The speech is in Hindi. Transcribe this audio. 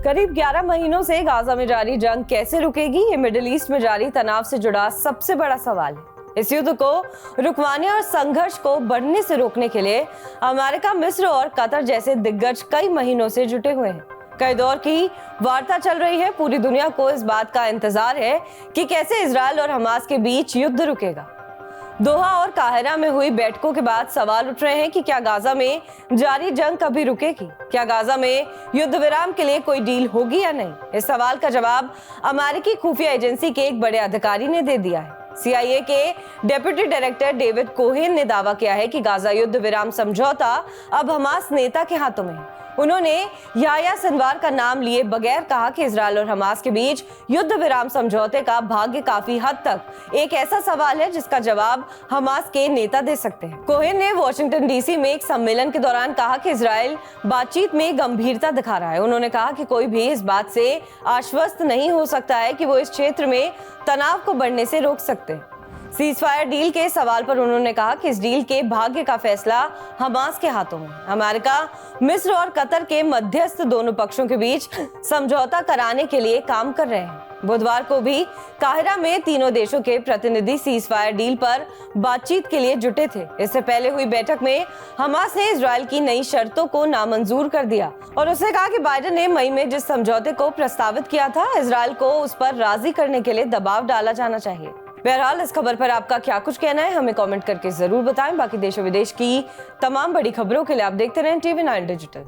करीब 11 महीनों से गाजा में जारी जंग कैसे रुकेगी, ये मिडिल ईस्ट में जारी तनाव से जुड़ा सबसे बड़ा सवाल है। इस युद्ध को रुकवाने और संघर्ष को बढ़ने से रोकने के लिए अमेरिका, मिस्र और कतर जैसे दिग्गज कई महीनों से जुटे हुए हैं। कई दौर की वार्ता चल रही है। पूरी दुनिया को इस बात का इंतजार है कि कैसे इजरायल और हमास के बीच युद्ध रुकेगा। दोहा और काहिरा में हुई बैठकों के बाद सवाल उठ रहे हैं कि क्या गाजा में जारी जंग कभी रुकेगी? क्या गाजा में युद्ध विराम के लिए कोई डील होगी या नहीं? इस सवाल का जवाब अमेरिकी खुफिया एजेंसी के एक बड़े अधिकारी ने दे दिया है। CIA के डेप्यूटी डायरेक्टर डेविड कोहेन ने दावा किया है कि गाजा युद्ध विराम समझौता अब हमास नेता के हाथों में है। उन्होंने याह्या सिनवार का नाम लिए बगैर कहा कि इजरायल और हमास के बीच युद्ध विराम समझौते का भाग्य काफी हद तक एक ऐसा सवाल है जिसका जवाब हमास के नेता दे सकते हैं। कोहेन ने वॉशिंगटन DC में एक सम्मेलन के दौरान कहा कि इजरायल बातचीत में गंभीरता दिखा रहा है। उन्होंने कहा कि कोई भी इस बात से आश्वस्त नहीं हो सकता है कि वो इस क्षेत्र में तनाव को बढ़ने से रोक सकते हैं। सीजफायर डील के सवाल पर उन्होंने कहा कि इस डील के भाग्य का फैसला हमास के हाथों में। अमेरिका, मिस्र और कतर के मध्यस्थ दोनों पक्षों के बीच समझौता कराने के लिए काम कर रहे हैं। बुधवार को भी काहिरा में तीनों देशों के प्रतिनिधि सीजफायर डील पर बातचीत के लिए जुटे थे। इससे पहले हुई बैठक में हमास ने इजरायल की नई शर्तों को नामंजूर कर दिया और उसने कहा कि बाइडेन ने मई में जिस समझौते को प्रस्तावित किया था, इजरायल को उस पर राजी करने के लिए दबाव डाला जाना चाहिए। बहरहाल इस खबर पर आपका क्या कुछ कहना है, हमें कमेंट करके जरूर बताएं। बाकी देश और विदेश की तमाम बड़ी खबरों के लिए आप देखते रहें TV9 डिजिटल।